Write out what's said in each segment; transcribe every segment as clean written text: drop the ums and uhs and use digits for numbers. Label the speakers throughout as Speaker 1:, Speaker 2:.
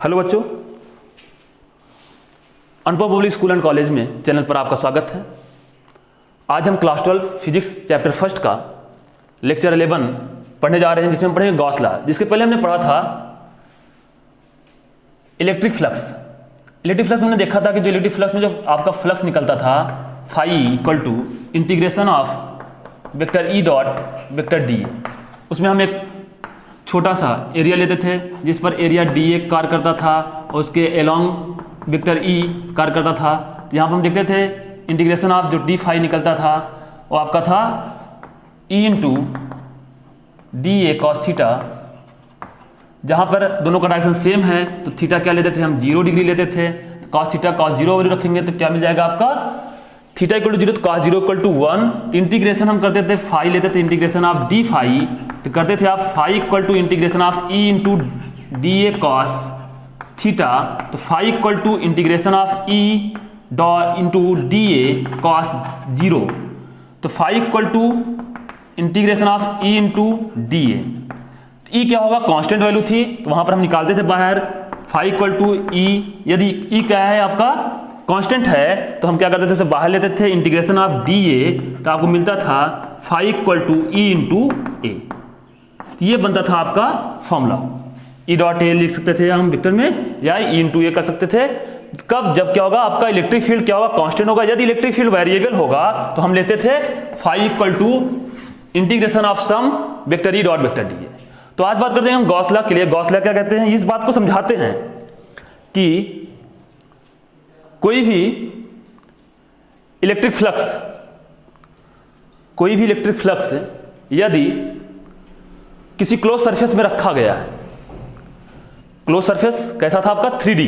Speaker 1: Hello बच्चों, अनपढ़ public school and college में चैनल पर आपका स्वागत है। आज हम क्लास 12 फिजिक्स चैप्टर फर्स्ट का लेक्चर 11 पढ़ने जा रहे हैं, जिसमें हम पढ़ेंगे गॉस लॉ। जिसके पहले हमने पढ़ा था इलेक्ट्रिक फ्लक्स। इलेक्ट्रिक फ्लक्स में हमने देखा था कि जो इलेक्ट्रिक फ्लक्स में जो आपका फ्लक्स निकलता था phi equal to integration of vector E dot vector d. उसमें हम एक छोटा सा एरिया लेते थे जिस पर एरिया डी ए कार्य करता था और उसके एलॉन्ग वेक्टर ई कार्य करता था। तो यहाँ पर हम देखते थे इंटीग्रेशन ऑफ जो डी फाई निकलता था वो आपका था ई into D A cos theta. जहाँ पर दोनों का डायरेक्शन सेम है तो थीटा क्या लेते थे हम 0 डिग्री लेते थे। कॉस थीटा कॉस 0 वैल्यू रखेंगे तो क्या मिल जाएगा आपका थीटा इक्वल टू 0 तो कॉस 0 इक्वल टू 1। इंटीग्रेशन हम करते थे फाई लेते थे इंटीग्रेशन ऑफ डी फाई, तो करते थे आप phi equal to integration of E into D A cos theta. तो phi equal to integration of E dot into D A cos 0। तो phi equal to integration of E into D A. E क्या होगा, constant value थी तो वहां पर हम निकालते थे बाहर फाई इक्वल टू ई। यदि ई क्या है आपका कांस्टेंट है तो हम क्या करते थे बाहर लेते थे इंटीग्रेशन ऑफ डी ए, तो आपको मिलता था phi equal to E into A. ये बनता था आपका फॉर्मूला। ई डॉट ए लिख सकते थे हम वेक्टर में या ई इंटू ए कर सकते थे। कब, जब क्या होगा आपका इलेक्ट्रिक फील्ड क्या होगा कांस्टेंट होगा। यदि इलेक्ट्रिक फील्ड वेरिएबल होगा तो हम लेते थे phi equal to integration of sum vector E dot vector D A. तो आज बात करते हैं हम गॉस लॉ के लिए। गॉस लॉ क्या कहते हैं, इस बात को समझाते हैं कि कोई भी इलेक्ट्रिक फ्लक्स यदि किसी क्लोज सरफेस में रखा गया है, क्लोज सरफेस कैसा था आपका 3D।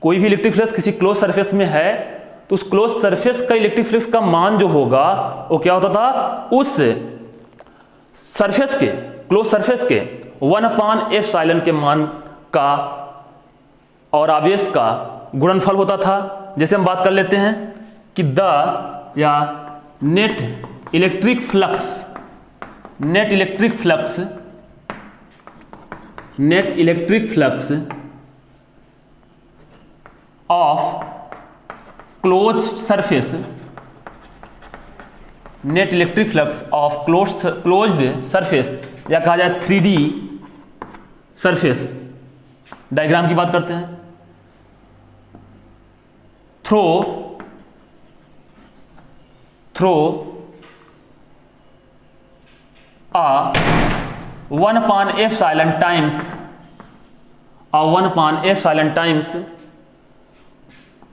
Speaker 1: कोई भी इलेक्ट्रिक फ्लक्स किसी क्लोज सरफेस में है तो उस क्लोज सरफेस का इलेक्ट्रिक फ्लक्स का मान जो होगा वो क्या होता था, उस सरफेस के क्लोज सरफेस के 1/ε के मान का और आवेश का गुणनफल होता था। जैसे हम बात कर लेते हैं कि net electric flux of close surface, net electric flux of closed surface या कहा जाए 3D सरफेस। डायग्राम की बात करते हैं। Through a 1/ε times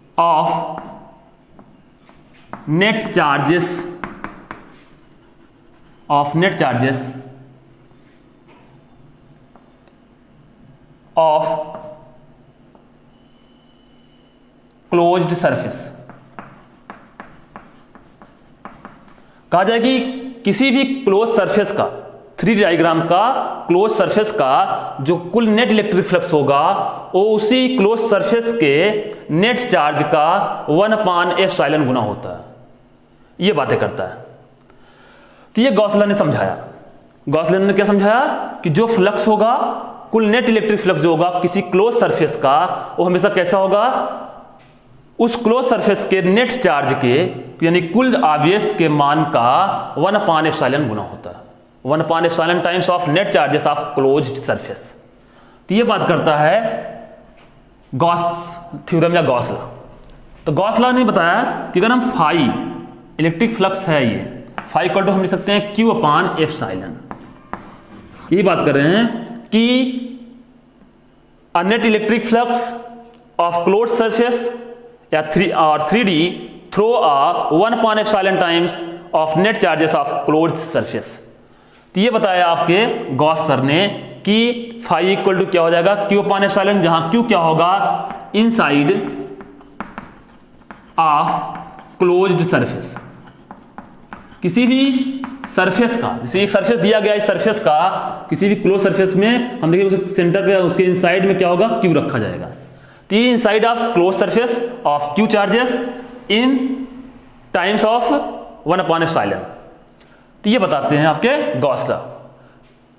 Speaker 1: of net charges of closed surface. कहा जाए कि किसी भी क्लोज सरफेस का 3D डायग्राम का क्लोज सरफेस का जो कुल नेट इलेक्ट्रिक फ्लक्स होगा वो उसी क्लोज सरफेस के नेट चार्ज का 1/ε गुना होता है। ये बातें करता है। तो ये गॉस लॉ ने समझाया। गॉस लॉ ने क्या समझाया कि जो फ्लक्स होगा, कुल नेट इलेक्ट्रिक फ्लक्स जो होगा किसी क्लोज सरफेस का, वो हमेशा कैसा होगा, उस क्लोज सरफेस के नेट चार्ज के यानी कुल आवेश के मान का 1/ε गुना होता है। 1/ε times of net charges of closed surface. तो ये बात करता है गॉस थ्योरम या गॉस लॉ। तो गॉस लॉ ने बताया कि अगर हम फाई इलेक्ट्रिक फ्लक्स है, ये फाई इक्वल टू हम लिख सकते हैं Q/ε। ये बात कर रहे हैं कि a net electric flux of close surface या 3D through a 1/ε times of net charges of closed surface. तो ये बताया आपके गॉस सर ने कि फाई इक्वल टू क्या हो जाएगा Q/ε, जहां Q क्या होगा इनसाइड ऑफ क्लोज्ड सरफेस। किसी भी सरफेस का, जैसे एक सरफेस दिया गया, इस सरफेस का किसी भी क्लोज सरफेस में हम देखिए उसके सेंटर पे उसके इनसाइड में क्या होगा Q रखा जाएगा। तो inside of close surface of Q charges in times of 1/ε। तो ये बताते हैं आपके गॉस लॉ।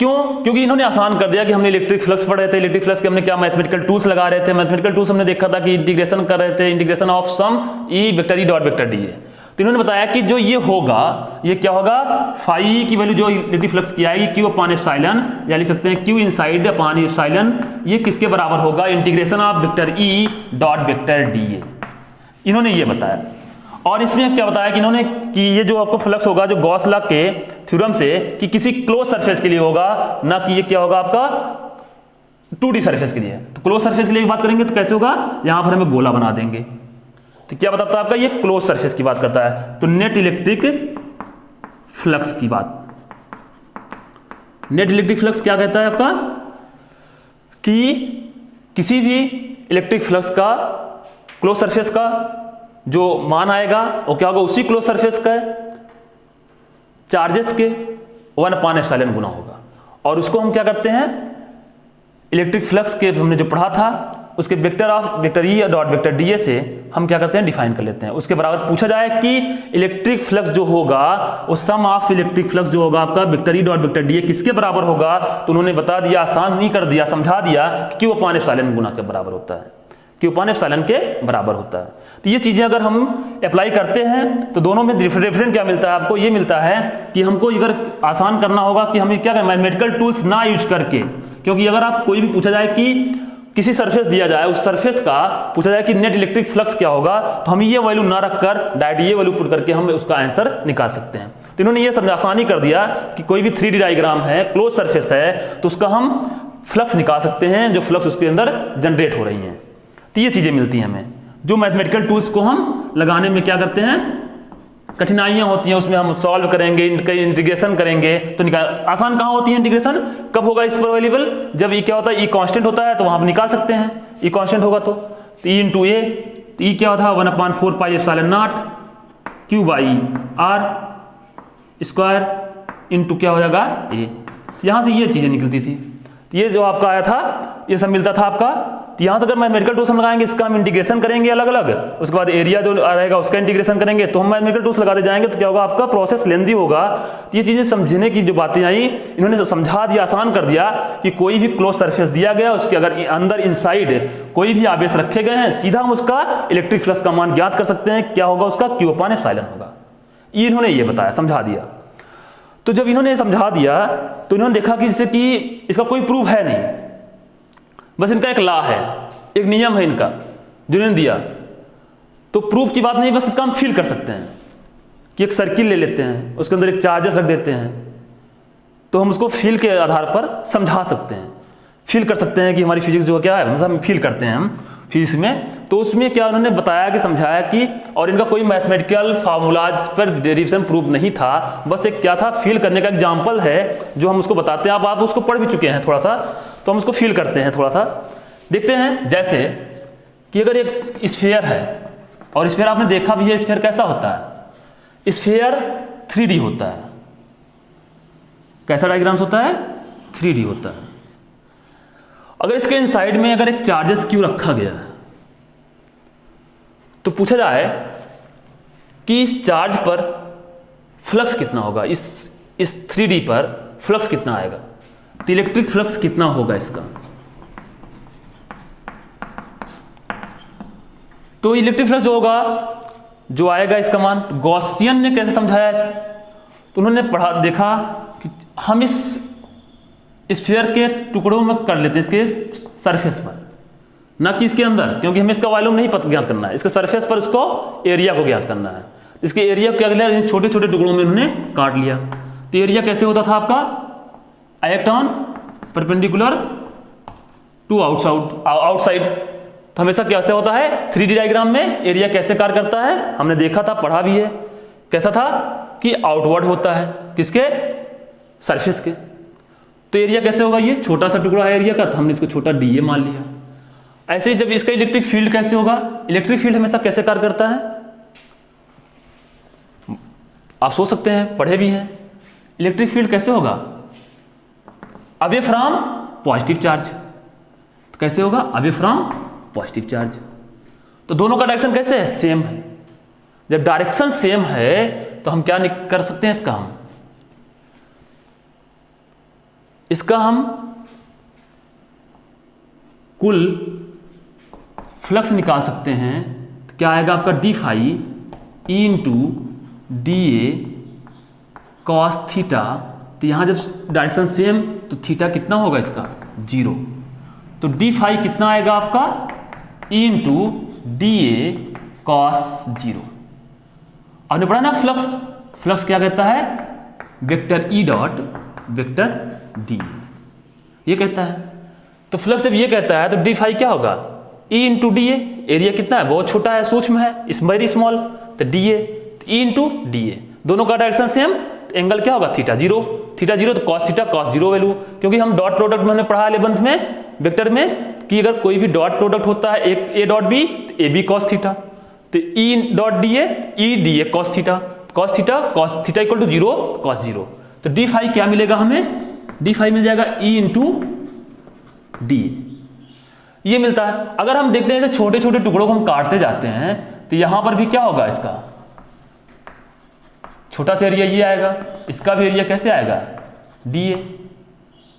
Speaker 1: क्यों? क्योंकि इन्होंने आसान कर दिया कि हमने इलेक्ट्रिक फ्लक्स पढ़ रहे थे, इलेक्ट्रिक फ्लक्स के हमने क्या मैथमेटिकल टूल्स लगा रहे थे, मैथमेटिकल टूल्स हमने देखा था कि इंटीग्रेशन कर रहे थे, integration of sum E vector E dot vector d है। तो इन्होंने बताया कि जो ये होगा, ये क्या होगा, फाई की वैल्यू जो इलेक्ट्रिक फ्लक्स की आएगी क्यू अपान एप्सिलॉन, या लिख सकते हैं क्यू इनसाइड अपान एप्सिलॉन, ये किसके बराबर होगा, integration of vector E dot vector d है। इन्होंने ये बताया। और इसमें क्या बताया कि इन्होंने कि ये जो आपको फ्लक्स होगा जो गॉस लॉ के थ्योरम से कि किसी क्लोज सरफेस के लिए होगा, ना कि ये क्या होगा आपका 2D सरफेस के लिए। तो क्लोज सरफेस के लिए बात करेंगे तो कैसे होगा, यहां पर हमें गोला बना देंगे। तो क्या बताता है आपका, ये क्लोज सरफेस की बात करता है। तो नेट इलेक्ट्रिक फ्लक्स की बात, नेट इलेक्ट्रिक फ्लक्स क्या कहता है आपका, कि किसी भी इलेक्ट्रिक फ्लक्स का क्लोज सरफेस का जो मान आएगा वो क्या होगा, उसी क्लोज सरफेस का चार्जेस के 1/ε गुना होगा। और उसको हम क्या करते हैं, इलेक्ट्रिक फ्लक्स के हमने जो पढ़ा था उसके vector of vector E dot vector D A से हम क्या करते हैं, डिफाइन कर लेते हैं। उसके बराबर पूछा जाए कि इलेक्ट्रिक फ्लक्स जो होगा वो सम ऑफ इलेक्ट्रिक फ्लक्स जो होगा आपका vector E dot vector D A किसके बराबर होगा, तो उन्होंने बता दिया, आसान नहीं कर दिया, समझा दिया कि क्यू अपान एप्सिलॉन गुना के बराबर होता है, क्यू अपान एप्सिलॉन के बराबर होता है। तो ये चीजें अगर हम अप्लाई करते हैं तो दोनों में डिफरेंट क्या मिलता है आपको, ये मिलता है कि हमको अगर आसान करना होगा कि हमें क्या करें, मैथमेटिकल टूल्स ना यूज करके। क्योंकि अगर आप कोई भी पूछा जाए कि किसी सरफेस दिया जाए, उस सरफेस का पूछा जाए कि नेट इलेक्ट्रिक फ्लक्स क्या होगा, तो हम ये वैल्यू ना रखकर डायरेक्ट ये वैल्यू पुट करके हम उसका आंसर निकाल सकते हैं। तो इन्होंने ये समझा, आसानी कर दिया कि कोई भी 3D डायग्राम है, क्लोज सरफेस है, तो उसका हम फ्लक्स निकाल सकते हैं जो फ्लक्स उसके अंदर जनरेट हो रही हैं। तो ये चीजें मिलती हैं हमें, जो मैथमेटिकल टूल्स को हम लगाने में क्या करते हैं, कठिनाइयां होती हैं, उसमें हम सॉल्व करेंगे, इंटीग्रेशन करेंगे तो निकाल। आसान कहाँ होती है इंटीग्रेशन, कब होगा इस पर अवेलेबल, जब ई क्या होता है, ई कांस्टेंट होता है तो वहां आप निकाल सकते हैं, ई कांस्टेंट होगा तो ई इंटू ए, ई क्या होता है 1/4 pi epsilon naught Q by are square into क्या हो जाएगा ए। यहां से ये चीजें निकलती थी। ये जो आपका आया था ये सब मिलता था आपका। तो यहाँ से अगर मैथमेटिकल टूल्स हम लगाएंगे, इसका हम इंटीग्रेशन करेंगे अलग अलग, उसके बाद एरिया जो रहेगा उसका इंटीग्रेशन करेंगे, तो हम मैथमेटिकल टूल्स लगाते जाएंगे तो क्या होगा, आपका प्रोसेस लेंदी होगा। तो ये चीजें समझने की जो बातें आई, इन्होंने समझा दिया, आसान कर दिया कि कोई भी क्लोज सरफेस दिया गया, उसके अगर अंदर इनसाइड कोई भी आवेश रखे गए हैं, सीधा हम उसका इलेक्ट्रिक फ्लक्स का मान ज्ञात कर सकते हैं, क्या होगा उसका, क्यू अपान एप्सिलॉन होगा। ये इन्होंने ये बताया, समझा दिया। तो जब इन्होंने समझा दिया तो इन्होंने देखा कि जैसे कि इसका कोई प्रूफ है नहीं, बस इनका एक लॉ है, एक नियम है इनका जो इन्होंने दिया। तो प्रूफ की बात नहीं, बस इसका हम फील कर सकते हैं कि एक सर्किल ले लेते हैं, उसके अंदर एक चार्जेस रख देते हैं, तो हम उसको फील के आधार पर समझा सकते हैं, फील कर सकते हैं कि हमारी फिजिक्स जो क्या है, हम फील करते हैं हम फिजिक्स में। तो उसमें क्या उन्होंने बताया कि समझाया कि, और इनका कोई मैथमेटिकल फार्मूलाज पर डेरिवेशन प्रूफ नहीं था, बस एक क्या था, फील करने का एग्जाम्पल है जो हम उसको बताते हैं। आप उसको पढ़ भी चुके हैं थोड़ा सा, तो हम उसको फील करते हैं थोड़ा सा। देखते हैं जैसे कि अगर एक स्फीयर है, और स्फीयर आपने देखा भी है, स्फीयर कैसा होता है, स्फीयर 3D होता है। कैसा डायग्राम्स होता है, 3D होता है। अगर इसके इनसाइड में अगर एक चार्जेस क्यू रखा गया है, तो पूछा जाए कि इस चार्ज पर फ्लक्स कितना होगा, इस 3D पर फ्लक्स कितना आएगा, तो इलेक्ट्रिक फ्लक्स कितना होगा इसका। तो इलेक्ट्रिक फ्लक्स जो होगा, जो आएगा इसका मान, तो गॉसियन ने कैसे समझाया इसको, तो उन्होंने पढ़ा देखा कि हम इस स्फीयर के टुकड़ों में कर लेते हैं, इसके सरफेस पर, ना कि इसके अंदर, क्योंकि हमें इसका वॉल्यूम नहीं ज्ञात करना है, इसके सरफेस पर उसको एरिया को ज्ञात करना है। इसके एरिया को क्या किया, छोटे छोटे टुकड़ों में उन्होंने काट लिया। तो एरिया कैसे होता था आपका, act on perpendicular to outside. तो हमेशा कैसे होता है, 3D डायग्राम में एरिया कैसे कार्य करता है, हमने देखा था, पढ़ा भी है। कैसा था कि आउटवर्ड होता है, किसके, सरफेस के। तो एरिया कैसे होगा, ये छोटा सा टुकड़ा है एरिया का, तो हमने इसको छोटा डीए मान लिया। ऐसे ही जब इसका इलेक्ट्रिक फील्ड कैसे होगा, इलेक्ट्रिक फील्ड हमेशा कैसे कार्य करता है, आप सोच सकते हैं, पढ़े भी हैं। इलेक्ट्रिक फील्ड कैसे होगा, अवे फ्रॉम पॉजिटिव चार्ज। तो कैसे होगा, अवे फ्रॉम पॉजिटिव चार्ज। तो दोनों का डायरेक्शन कैसे है, सेम है। जब डायरेक्शन सेम है तो हम क्या कर सकते हैं, इसका हम इसका हम कुल फ्लक्स निकाल सकते हैं। तो क्या आएगा आपका d phi E into D A cos theta. तो यहाँ जब डायरेक्शन सेम तो थीटा कितना होगा इसका 0। तो डी फाई कितना आएगा आपका ई इंटू डी ए कॉस 0। आपने पढ़ा ना फ्लक्स, फ्लक्स क्या कहता है vector E dot vector D, ये कहता है। तो फ्लक्स जब ये कहता है तो डी फाई क्या होगा ई इंटू डी ए। एरिया कितना है बहुत छोटा है, सूक्ष्म है, इस वेरी स्मॉल। तो D A E into D A, दोनों का डायरेक्शन सेम, एंगल क्या होगा थीटा 0। थीटा 0 तो कॉस थीटा कॉस 0 वैल्यू, क्योंकि हम डॉट प्रोडक्ट में हमने पढ़ा 11th में वेक्टर में कि अगर कोई भी डॉट प्रोडक्ट होता है एक ए डॉट बी तो ए बी कॉस थीटा, तो E dot D A cos theta equal to 0 cos 0। तो डी फाई क्या मिलेगा हमें, डी फाई मिल जाएगा ई इंटू डी, ये मिलता है। अगर हम देखते हैं ऐसे छोटे छोटे टुकड़ों को हम काटते जाते हैं तो यहां पर भी क्या होगा, इसका छोटा सा एरिया ये आएगा, इसका भी एरिया कैसे आएगा डी ए।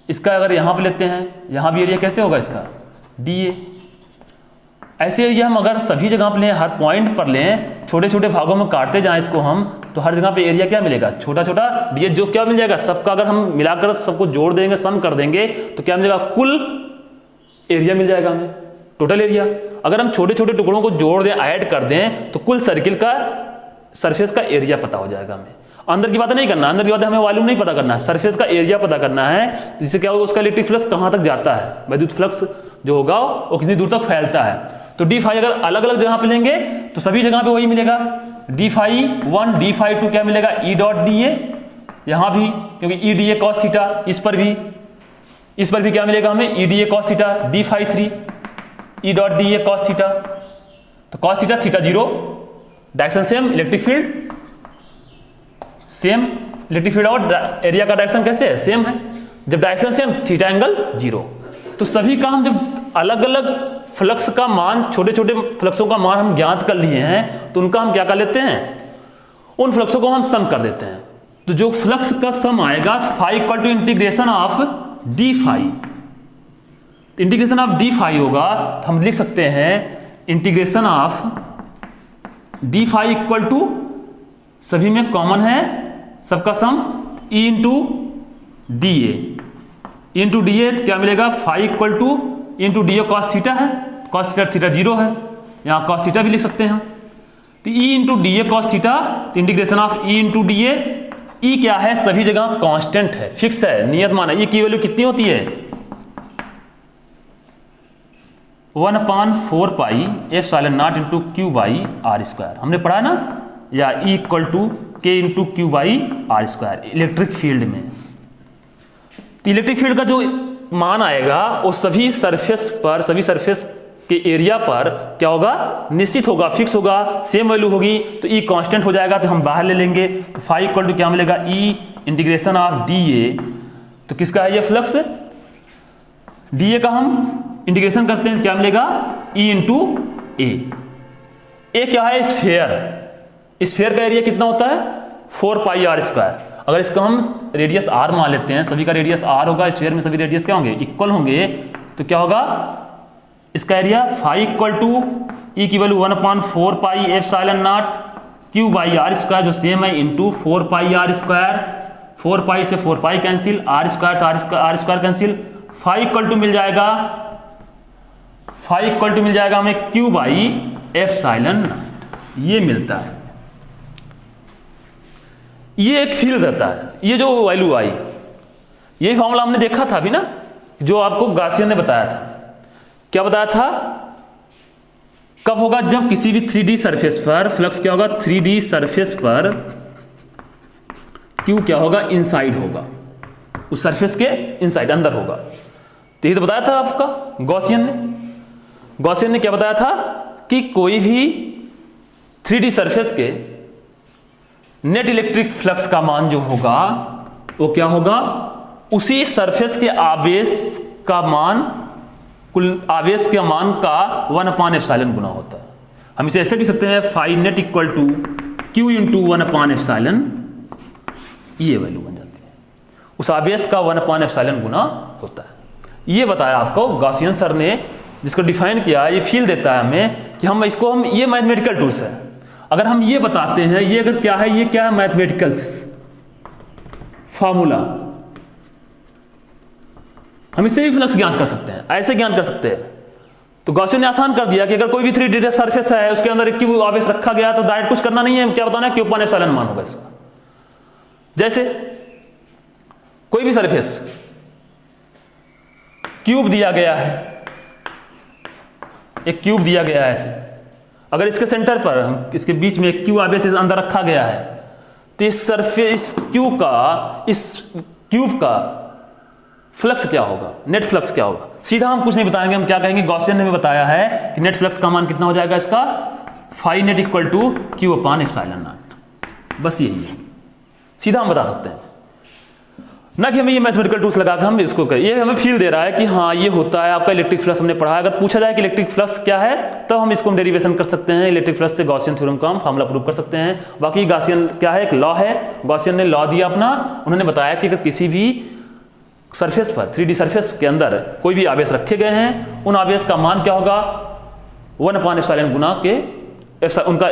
Speaker 1: इसका अगर यहां पर लेते हैं, यहां भी एरिया कैसे होगा इसका डी ए। ऐसे एरिया हम अगर सभी जगह पर लें, हर पॉइंट पर लें, छोटे छोटे भागों में काटते जाएं इसको हम, तो हर जगह पे एरिया क्या मिलेगा छोटा छोटा डी ए, जो क्या मिल जाएगा सबका अगर हम मिलाकर सबको जोड़ देंगे सम कर देंगे तो क्या मिलेगा कुल एरिया मिल जाएगा हमें, टोटल एरिया। अगर हम छोटे छोटे टुकड़ों को जोड़ दें ऐड कर दें तो कुल सर्किल का सरफेस का एरिया पता हो जाएगा हमें। अंदर की बात नहीं करना, अंदर की बात हमें वॉल्यूम नहीं पता करना है, सरफेस का एरिया पता करना है। जिससे क्या होगा उसका इलेक्ट्रिक फ्लक्स कहां तक जाता है, विद्युत फ्लक्स जो होगा वो कितनी दूर तक फैलता है। तो डी फाई अगर अलग अलग जगह पे लेंगे तो सभी जगह पे वही मिलेगा, डी फाई 1 डी फाई 2 क्या मिलेगा ई डॉट डी ए, यहां भी क्योंकि E D A cos theta, इस पर भी क्या मिलेगा हमें E D A cos theta, d phi 3 E dot D A cos theta. तो cos theta theta 0, direction same, electric field same, electric field और एरिया का डायरेक्शन कैसे है सेम है। जब डायरेक्शन सेम थीटा एंगल 0। तो सभी का हम जब अलग अलग फ्लक्स का मान, छोटे छोटे फ्लक्सों का मान हम ज्ञात कर लिए हैं तो उनका हम क्या कर लेते हैं, उन फ्लक्सों को हम सम कर देते हैं। तो जो फ्लक्स का सम आएगा phi equal to integration of d phi, integration of d phi होगा तो हम लिख सकते हैं integration of d phi equal to, सभी में कॉमन है सबका सम ई इंटू डी ए क्या मिलेगा phi equal to into D A cos theta है, कॉस थीटा 0 है, यहाँ कॉस थीटा भी लिख सकते हैं। तो E into D A cos theta, integration of E into D A, E क्या है सभी जगह कांस्टेंट है, फिक्स है, नियत मान है। ई की वैल्यू कितनी होती है 1/4 pi epsilon naught into q by are square, हमने पढ़ा ना, या E equal to k into q by are square electric field में। तो इलेक्ट्रिक फील्ड का जो मान आएगा वो सभी सरफेस के एरिया पर क्या होगा निश्चित होगा, फिक्स होगा, सेम वैल्यू होगी। तो ई कांस्टेंट हो जाएगा तो हम बाहर ले लेंगे। तो फाई इक्वल टू क्या मिलेगा ई इंटीग्रेशन ऑफ डी ए, तो किसका है ये फ्लक्स डी ए का हम इंटीग्रेशन करते हैं क्या मिलेगा ई इंटू ए। ए क्या है स्फेयर का एरिया कितना होता है 4 पाई आर स्क्वायर। अगर इसका हम रेडियस r मान लेते हैं, सभी का रेडियस r होगा, स्फीयर में सभी रेडियस क्या होंगे इक्वल होंगे, तो क्या होगा इसका area phi equal to E की value 1/4 pi epsilon naught Q by are square जो सेम है into 4 pi R square, 4 pi से 4 पाई कैंसिल, आर स्क्वायर से R square cancel, phi equal to मिल जाएगा हमें क्यू बाई एप्सिलॉन नॉट, ये मिलता है। ये एक फील्ड रहता है, ये जो वैल्यू आई, यही फॉर्मूला हमने देखा था अभी ना, जो आपको गासियन ने बताया था। क्या बताया था, कब होगा जब किसी भी 3D सरफेस पर फ्लक्स क्या होगा 3D सरफेस पर Q क्या होगा इनसाइड होगा, उस सरफेस के इनसाइड अंदर होगा। तो ये तो बताया था आपका गॉसियन ने क्या बताया था कि कोई भी 3D सरफेस के नेट इलेक्ट्रिक फ्लक्स का मान जो होगा वो क्या होगा, उसी सरफेस के आवेश का मान, कुल आवेश के मान का 1/एप्सिलॉन गुना होता है। हम इसे ऐसे भी सकते हैं phi net equal to Q into 1/एप्सिलॉन, ये वैल्यू बन जाती है। उस आवेश का 1/ε गुना होता है। ये बताया आपको गॉसियन सर ने, जिसको डिफाइन किया। ये फील देता है हमें कि हम ये मैथमेटिकल टूल्स है। अगर हम ये बताते हैं, ये अगर क्या है, ये क्या है, मैथमेटिकल्स फार्मूला, हम इससे भी फ्लक्स ज्ञात कर सकते हैं, ऐसे ज्ञात कर सकते हैं। तो गॉसियन ने आसान कर दिया कि अगर कोई भी 3D सरफेस है, उसके अंदर एक क्यू आवेश रखा गया, तो डायरेक्ट कुछ करना नहीं है, क्या बताना है, Q/ε मान होगा इसका। जैसे कोई भी सरफेस क्यूब दिया गया है, एक क्यूब दिया गया है ऐसे, अगर इसके सेंटर पर, इसके बीच में एक क्यू आवेश अंदर रखा गया है, तो इस सरफेस इस क्यूब का फ्लक्स क्या होगा, नेट फ्लक्स क्या होगा। सीधा हम कुछ नहीं बताएंगे, हम क्या कहेंगे, गॉसियन ने हमें बताया है कि नेट फ्लक्स का मान कितना हो जाएगा इसका, phi net equal to Q/ε0। बस यही है, सीधा हम बता सकते हैं, ना कि हमें ये मैथमेटिकल टूल्स लगा कर हम इसको करें। ये हमें फील दे रहा है कि हाँ ये होता है आपका इलेक्ट्रिक फ्लक्स, हमने पढ़ा है। अगर पूछा जाए कि इलेक्ट्रिक फ्लक्स क्या है, तो हम इसको डेरिवेशन कर सकते हैं, इलेक्ट्रिक फ्लक्स से गॉसियन थ्योरम का हम फार्मूला प्रूव कर सकते हैं। बाकी गॉसियन क्या है, एक लॉ है, गॉसियन ने लॉ दिया अपना, उन्होंने बताया कि अगर किसी भी सरफेस पर, 3D सरफेस के अंदर कोई भी आवेश रखे गए हैं, उन आवेश का मान क्या होगा, 1/ε गुना के, उनका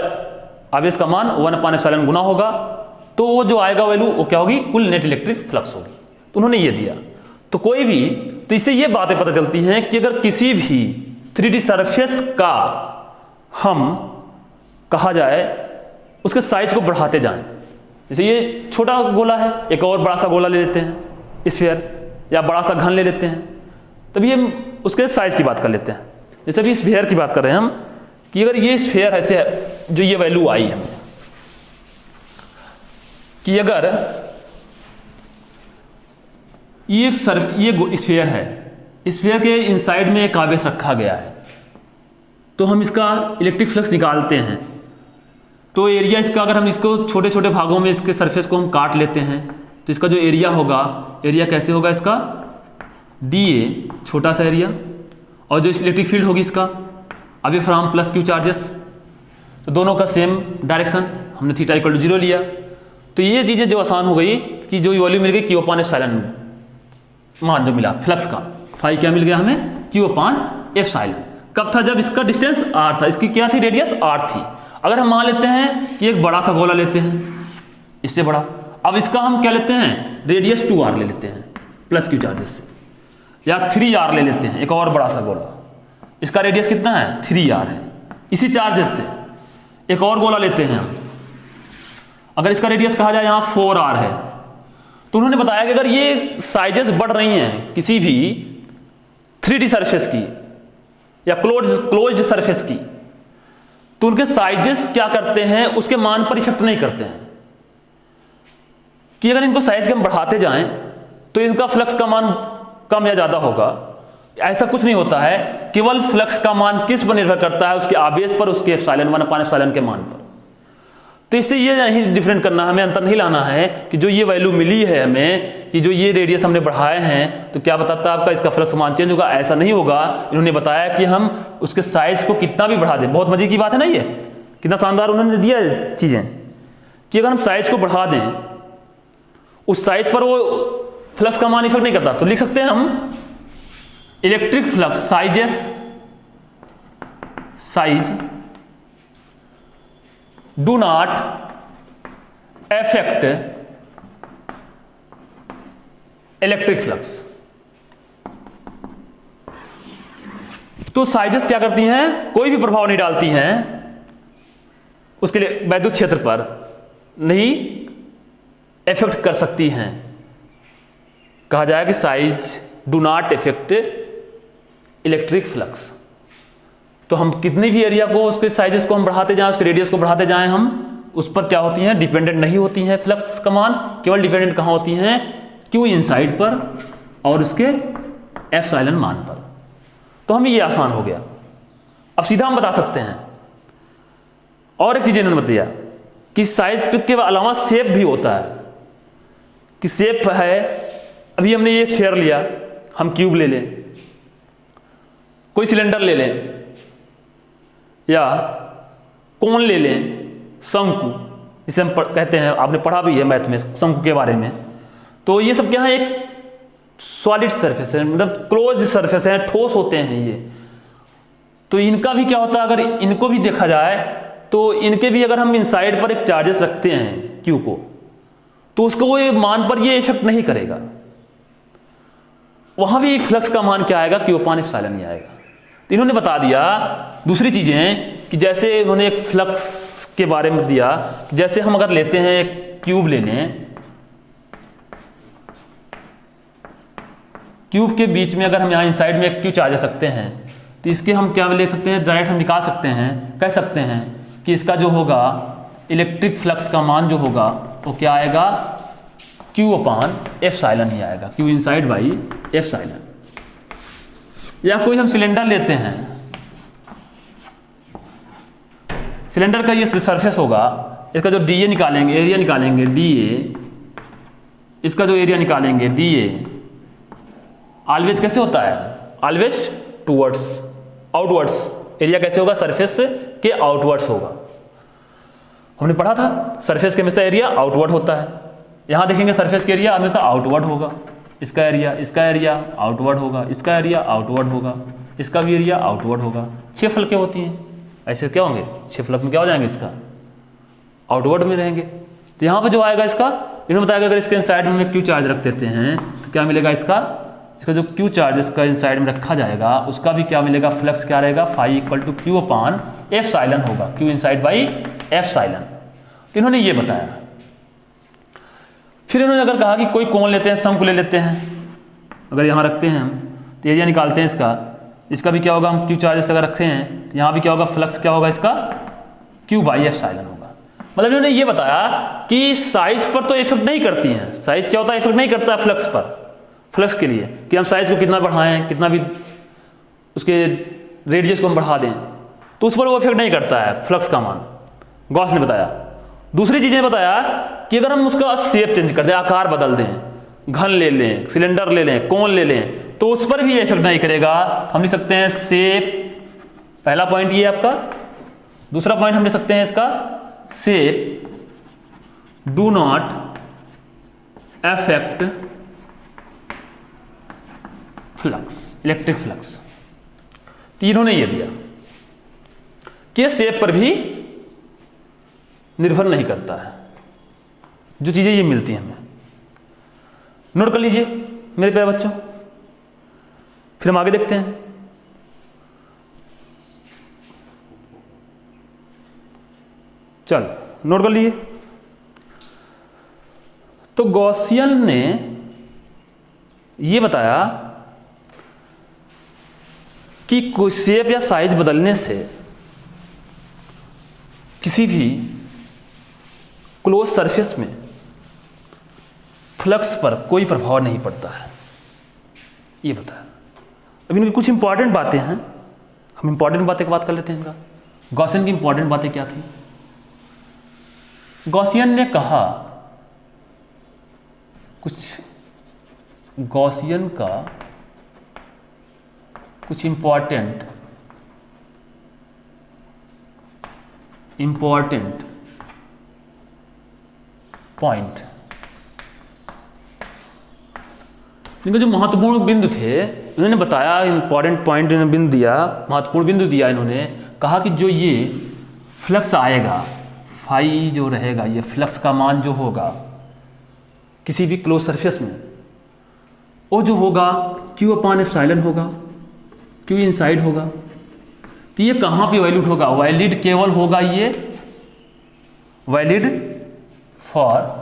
Speaker 1: आवेश का मान 1/ε गुना होगा, तो वो जो आएगा वैल्यू वो क्या होगी, कुल नेट इलेक्ट्रिक फ्लक्स होगी। तो उन्होंने ये दिया। तो कोई भी, तो इससे ये बातें पता चलती हैं कि अगर किसी भी 3D सरफेस का हम कहा जाए उसके साइज को बढ़ाते जाएं, जैसे ये छोटा गोला है, एक और बड़ा सा गोला ले लेते हैं, स्फीयर, या बड़ा सा घन ले लेते हैं, तभी हम उसके साइज की बात कर लेते हैं। जैसे अभी स्फीयर की बात कर रहे हैं हम, कि अगर ये स्फीयर ऐसे है, जो ये वैल्यू आई है कि अगर ये स्फीयर है, स्फीयर के इनसाइड में एक आवेश रखा गया है, तो हम इसका इलेक्ट्रिक फ्लक्स निकालते हैं। तो एरिया इसका, अगर हम इसको छोटे छोटे भागों में इसके सरफेस को हम काट लेते हैं, तो इसका जो एरिया होगा, एरिया कैसे होगा इसका, dA छोटा सा एरिया, और जो इलेक्ट्रिक फील्ड होगी इसका away from plus Q charges, तो दोनों का सेम डायरेक्शन, हमने थीटा इक्वल टू 0 लिया। तो ये चीज़ें जो आसान हो गई कि जो वैल्यू मिल गई Q/ε मान जो मिला फ्लक्स का, फाई क्या मिल गया हमें, Q/ε। कब था, जब इसका डिस्टेंस r था, इसकी क्या थी, रेडियस r थी। अगर हम मान लेते हैं कि एक बड़ा सा गोला लेते हैं, इससे बड़ा, अब इसका हम क्या लेते हैं, रेडियस 2r ले लेते हैं प्लस Q चार्जेस से, या 3r ले लेते हैं, एक और बड़ा सा गोला, इसका रेडियस कितना है, 3r है। इसी चार्जेस से एक और गोला लेते हैं हम, अगर इसका रेडियस कहा जाए यहाँ 4r है, तो उन्होंने बताया कि अगर ये साइजेस बढ़ रही हैं किसी भी 3D सरफेस की या क्लोज्ड सरफेस की, तो उनके साइजेस क्या करते हैं, उसके मान पर इफेक्ट नहीं करते हैं। कि अगर इनको साइज के हम बढ़ाते जाएं तो इनका फ्लक्स का मान कम या ज्यादा होगा, ऐसा कुछ नहीं होता है। केवल फ्लक्स का मान किस पर निर्भर करता है, उसके आवेश पर, उसके एप्सिलॉन 1/ε के मान पर। तो इससे ये नहीं डिफरेंट करना, हमें अंतर नहीं लाना है कि जो ये वैल्यू मिली है हमें, कि जो ये रेडियस हमने बढ़ाए हैं, तो क्या बताता है आपका इसका फ्लक्स मान चेंज होगा, ऐसा नहीं होगा। इन्होंने बताया कि हम उसके साइज को कितना भी बढ़ा दें, बहुत मजे की बात है ना, ये कितना शानदार उन्होंने दिया है चीजें, कि अगर हम साइज को बढ़ा दें, उस साइज पर वो फ्लक्स का मान इफेक्ट नहीं करता। तो लिख सकते हैं हम electric flux size do not affect electric flux. तो साइजेस क्या करती हैं, कोई भी प्रभाव नहीं डालती हैं उसके लिए वैद्युत क्षेत्र पर, नहीं इफेक्ट कर सकती हैं। कहा जाए कि size do not effect electric flux. तो हम कितनी भी एरिया को, उसके साइजेस को हम बढ़ाते जाएं, उसके रेडियस को बढ़ाते जाएं, हम उस पर क्या होती हैं, डिपेंडेंट नहीं होती हैं फ्लक्स का मान। केवल डिपेंडेंट कहाँ होती हैं, Q इनसाइड पर और उसके एप्सिलॉन मान पर। तो हमें ये आसान हो गया। अब सीधा हम बता सकते हैं, और एक चीज इन्होंने बताया कि साइज के अलावा शेप भी होता है, कि शेप है, अभी हमने ये स्फीयर लिया, हम क्यूब ले लें, कोई सिलेंडर ले लें, या कोन ले लें, शंकु, इसे हम कहते हैं, आपने पढ़ा भी है मैथ में शंकु के बारे में। तो ये सब क्या है, एक सॉलिड सरफेस है, मतलब क्लोज सरफेस है, ठोस होते हैं ये। तो इनका भी क्या होता है, अगर इनको भी देखा जाए तो इनके भी अगर हम इनसाइड पर एक चार्जेस रखते हैं क्यू को, तो उसको वो मान पर ये इफेक्ट नहीं करेगा, वहां भी फ्लक्स का मान क्या आएगा, क्यू अपान एप्सिलॉन ही आएगा। तो इन्होंने बता दिया दूसरी चीजें कि जैसे इन्होंने एक फ्लक्स के बारे में दिया, जैसे हम अगर लेते हैं एक क्यूब ले लें, क्यूब के बीच में अगर हम यहाँ इनसाइड में एक क्यू चार्ज रखते हैं, तो इसके हम क्या ले सकते हैं, डायरेक्ट हम निकाल सकते हैं, कह सकते हैं कि इसका जो होगा इलेक्ट्रिक फ्लक्स का मान जो होगा वो क्या आएगा, क्यू अपान एप्सिलॉन ही आएगा, क्यू इनसाइड बाई एप्सिलॉन। या कोई हम सिलेंडर लेते हैं, सिलेंडर का ये सरफेस होगा, इसका जो डी ए निकालेंगे, एरिया निकालेंगे डी ए, इसका जो एरिया निकालेंगे डी ए, ऑलवेज कैसे होता है, ऑलवेज टूवर्ड्स, आउटवर्ड्स। एरिया कैसे होगा, सरफेस के आउटवर्ड्स होगा। हमने पढ़ा था सरफेस के हमेशा एरिया आउटवर्ड होता है। यहां देखेंगे सरफेस के एरिया हमेशा आउटवर्ड होगा, इसका एरिया आउटवर्ड होगा, इसका एरिया आउटवर्ड होगा, इसका भी एरिया आउटवर्ड होगा। 6 फलकें होती हैं, ऐसे क्या होंगे, 6 फलक में क्या हो जाएंगे, इसका आउटवर्ड में रहेंगे। तो यहाँ पे जो आएगा इसका, इन्होंने बताया अगर इसके इनसाइड में क्यू चार्ज रख देते हैं तो क्या मिलेगा, इसका जो क्यू चार्ज इसका इनसाइड में रखा जाएगा उसका भी क्या मिलेगा, फ्लक्स क्या रहेगा, phi equal to q upon epsilon होगा, क्यू इनसाइड बाई एप्सिलॉन। तो इन्होंने ये बताया। फिर इन्होंने अगर कहा कि कोई कोण लेते हैं, सम को ले लेते हैं, अगर यहाँ रखते हैं हम तो एरिया निकालते हैं इसका भी क्या होगा, हम क्यू चार्जेस अगर रखते हैं तो यहाँ भी क्या होगा, फ्लक्स क्या होगा, इसका क्यू बाई एप्सिलॉन होगा। मतलब इन्होंने ये बताया कि साइज पर तो इफेक्ट नहीं करती हैं, साइज क्या होता है, इफेक्ट नहीं करता फ्लक्स पर, फ्लक्स के लिए कि हम साइज को कितना बढ़ाएं, कितना भी उसके रेडियस को हम बढ़ा दें तो उस पर वो इफेक्ट नहीं करता है फ्लक्स का मान, गॉस ने बताया। दूसरी चीजें बताया कि अगर हम उसका शेप चेंज कर दें, आकार बदल दें, घन ले लें, सिलेंडर ले लें, कोन ले लें, तो उस पर भी ये इफेक्ट नहीं करेगा। हम लिख सकते हैं शेप, पहला पॉइंट ये आपका। दूसरा पॉइंट हम लिख सकते हैं इसका, shape do not affect flux, electric flux. तीनों ने ये दिया कि शेप पर भी निर्भर नहीं करता है, जो चीजें ये मिलती हैं हमें। नोट कर लीजिए मेरे प्यारे बच्चों, फिर हम आगे देखते हैं। चलो नोट कर लीजिए। तो गॉसियन ने ये बताया कि कोई शेप या साइज बदलने से किसी भी क्लोज सरफेस में फ्लक्स पर कोई प्रभाव नहीं पड़ता है, ये बताया। अब इनकी कुछ इंपॉर्टेंट बातें हैं, हम इंपॉर्टेंट बातें की बात कर लेते हैं इनका। गॉसियन की इंपॉर्टेंट बातें क्या थी? गॉसियन ने कहा, कुछ गॉसियन का कुछ इंपॉर्टेंट पॉइंट, इनके जो महत्वपूर्ण बिंदु थे इन्होंने बताया, इंपॉर्टेंट पॉइंट इन्होंने बिंदु दिया, महत्वपूर्ण बिंदु दिया। इन्होंने कहा कि जो ये फ्लक्स आएगा, फाई जो रहेगा, ये फ्लक्स का मान जो होगा किसी भी क्लोज सरफेस में, वो जो होगा क्यू अपान एप्सिलॉन होगा, क्यू इनसाइड होगा। तो ये कहाँ पे वैलिड होगा? वैलिड केवल होगा ये valid for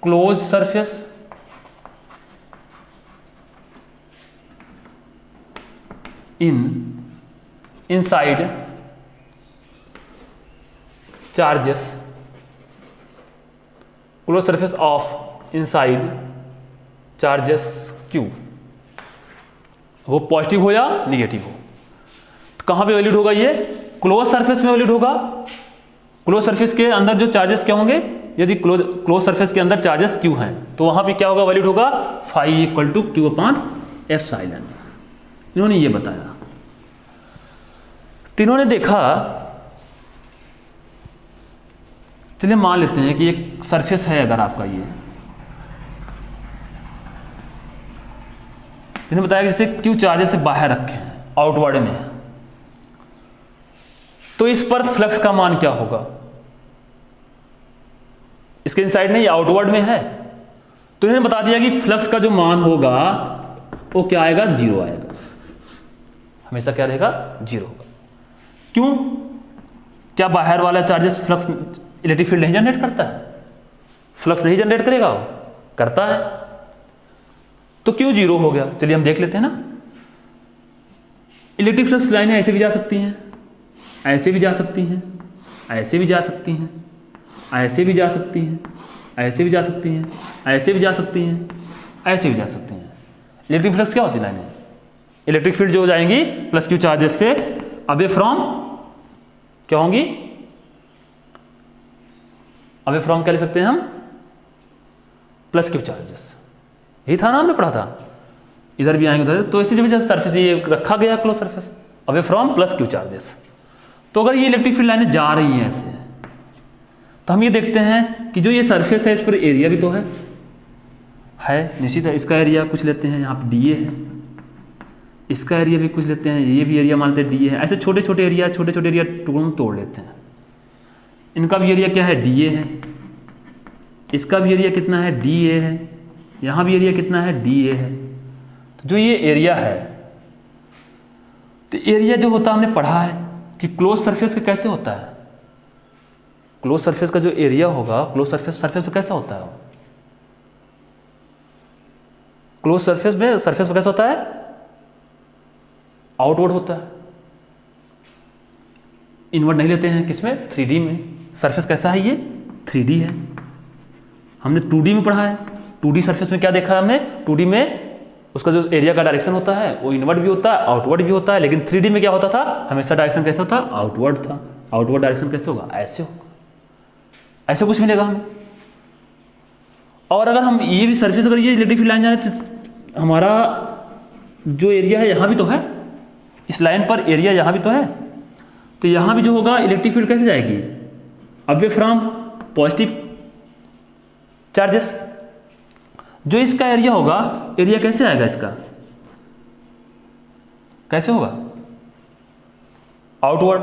Speaker 1: close surface inside charges, close surface of inside charges Q, वो पॉजिटिव हो या निगेटिव हो। तो कहां पे वैलिड होगा? ये क्लोज सरफेस में वैलिड होगा। क्लोज सरफेस के अंदर जो चार्जेस क्या होंगे, यदि क्लोज सरफेस के अंदर चार्जेस क्यू हैं तो वहां पे क्या होगा? वैलिड होगा phi equal to q upon epsilon. इन्होंने ये बताया। तो इन्होंने देखा चलिए मान लेते हैं कि एक सरफेस है अगर आपका ये, मैंने बताया कि जैसे क्यू चार्जेस से बाहर रखे हैं, आउटवर्ड में, तो इस पर फ्लक्स का मान क्या होगा? इसके इनसाइड नहीं, आउटवर्ड में है, तो इन्होंने बता दिया कि फ्लक्स का जो मान होगा वो क्या आएगा? 0 आएगा, हमेशा क्या रहेगा? 0 होगा। क्यों? क्या बाहर वाला चार्जेस फ्लक्स इलेक्ट्रिक फील्ड नहीं जनरेट करता है? फ्लक्स नहीं जनरेट करेगा वो? करता है, तो क्यों 0 हो गया? चलिए हम देख लेते हैं ना। इलेक्ट्रिक फ्लक्स लाइनें ऐसे भी जा सकती हैं, ऐसे भी जा सकती हैं, ऐसे भी जा सकती हैं, ऐसे भी जा सकती हैं, ऐसे भी जा सकती हैं, ऐसे भी जा सकती हैं, ऐसे भी जा सकती हैं। इलेक्ट्रिक फ्लक्स क्या होती है? लाइनें इलेक्ट्रिक फील्ड जो हो जाएंगी प्लस क्यू चार्जेस से अवे फ्रॉम क्या होंगी? अवे फ्रॉम क्या लिख सकते हैं हम? Plus Q charges. यही था ना, हमने पढ़ा था, इधर भी आएंगे उधर, तो ऐसे जब सरफेस ये रखा गया close surface, away from plus Q charges. तो अगर ये इलेक्ट्रिक फील्ड लाइनें जा रही हैं ऐसे, तो हम ये देखते हैं कि जो ये सरफेस है इस पर एरिया भी तो है निश्चित है। इसका एरिया कुछ लेते हैं, यहाँ पे डी ए है, इसका एरिया भी कुछ लेते हैं, ये भी एरिया मानते हैं डी ए है। ऐसे छोटे छोटे एरिया टुकड़ों में तोड़ लेते हैं। इनका भी एरिया क्या है? डी ए है, इसका भी एरिया कितना है? डी ए है, यहाँ भी एरिया कितना है? डी ए है। तो जो ये एरिया है, तो एरिया जो होता है हमने पढ़ा है कि क्लोज सरफेस का कैसे होता है। क्लोज सरफेस का जो एरिया होगा, क्लोज सरफेस पे कैसा होता है? क्लोज सरफेस पे कैसा होता है? आउटवर्ड होता है। इनवर्ड नहीं लेते हैं, किसमें? 3D में। सरफेस कैसा है? ये 3D है। हमने 2D में पढ़ा है। 2D सरफेस में क्या देखा है हमने? 2D में उसका जो एरिया का डायरेक्शन होता है वो इनवर्ड भी होता है, आउटवर्ड भी होता है। लेकिन 3D में क्या होता था? हमेशा डायरेक्शन कैसा होता? आउटवर्ड था। आउटवर्ड डायरेक्शन कैसे होगा? ऐसे होगा, ऐसे कुछ मिलेगा हमें। और अगर हम ये भी सरफेस, अगर ये इलेक्ट्रिक फील्ड लाइन जाए तो हमारा जो एरिया है यहाँ भी तो है, इस लाइन पर एरिया यहाँ भी तो है, तो यहाँ भी जो होगा इलेक्ट्रिक फील्ड कैसे जाएगी? Away from positive charges. जो इसका एरिया होगा, एरिया कैसे आएगा? इसका कैसे होगा? आउटवर्ड